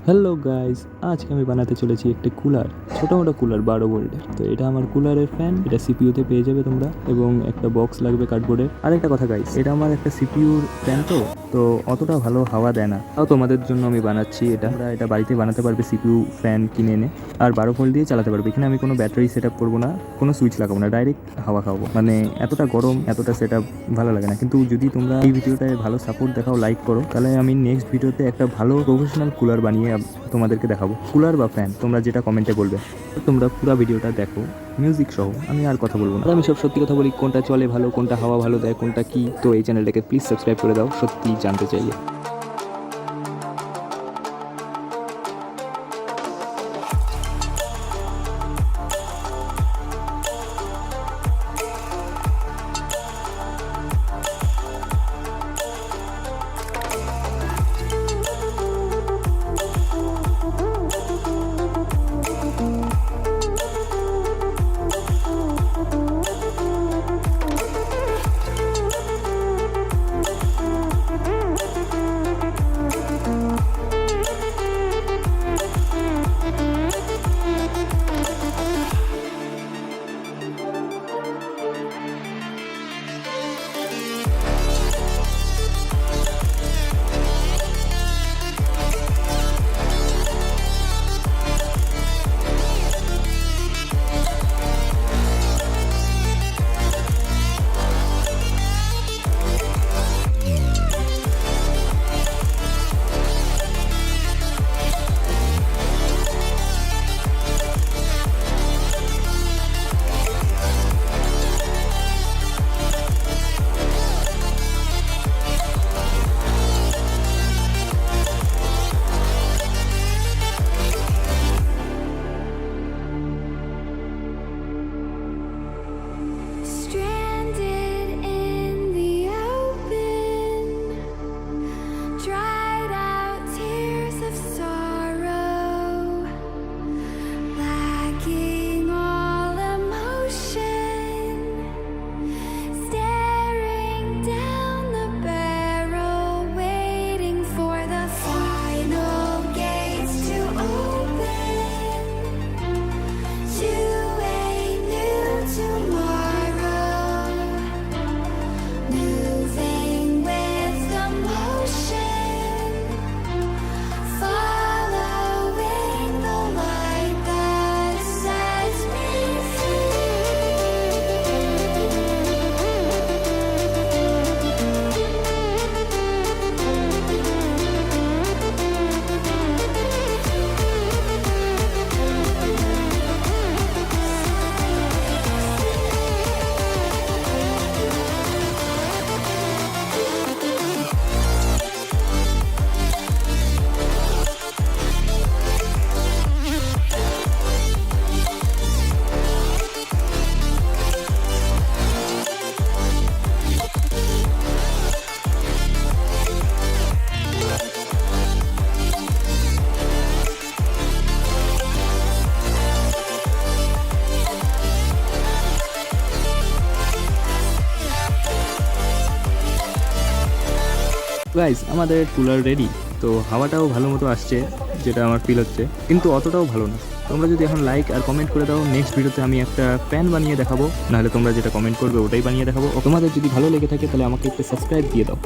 Hello guys, আজকে আমি বানাতে চলেছি একটা কুলার, ছোটো মোটো কুলার 12 ভোল্টের। তো এটা আমার কুলারের ফ্যান, এটা সিপিইউতে পেয়ে যাবে তোমরা, এবং একটা বক্স লাগবে কার্ডবোর্ডের। আর একটা কথা গাইস, এটা আমার একটা সিপিইউর ফ্যান, তো অতটা ভালো হাওয়া দেয় না, তাও তোমাদের জন্য আমি বানাচ্ছি এটা। তোমরা এটা বাড়িতে বানাতে পারবে সিপিইউ ফ্যান কিনে এনে, আর 12 ভোল্ট দিয়ে চালাতে পারবে। এখানে আমি কোনো ব্যাটারি সেট আপ করবো না, কোনো সুইচ লাগাবো না, ডাইরেক্ট হাওয়া খাবো। মানে এতটা গরম, এতটা সেট আপ ভালো লাগে না। কিন্তু যদি তোমরা এই ভিডিওটায় ভালো সাপোর্ট দেখাও, লাইক করো, তাহলে আমি নেক্সট ভিডিওতে একটা ভালো প্রফেশনাল কুলার বানিয়ে তোমাদেরকে দেখাবো। কুলার বা ফ্যান তোমরা যেটা কমেন্টে বলবে। তোমরা পুরো ভিডিওটা দেখো মিউজিক সহ, আমি আর কথা বলবো না। আমি সব সত্যি কথা বলি, কোনটা চলে ভালো, কোনটা হাওয়া ভালো দেয়, কোনটা কি। তো এই চ্যানেলটাকে প্লিজ সাবস্ক্রাইব করে দাও সত্যি জানতে চাইলে। Stranded in the open, dried out tears of sorrow, lacking all emotion, staring down the barrel, waiting for the final gates to open to a new tomorrow, moving with the motion, following the light that sets me guys, আমাদের cooler ready. তো হাওয়াটাও ভালো মতো আসছে, যেটা আমার feel হচ্ছে, কিন্তু অতটাও ভালো না। তোমরা যদি এখন লাইক আর কমেন্ট করে দাও, নেক্সট ভিডিওতে আমি একটা ফ্যান বানিয়ে দেখাবো, নাহলে তোমরা যেটা কমেন্ট করবে ওটাই বানিয়ে দেখাবো। তোমাদের যদি ভালো লেগে থাকে তাহলে আমাকে একটা সাবস্ক্রাইব দিয়ে দাও।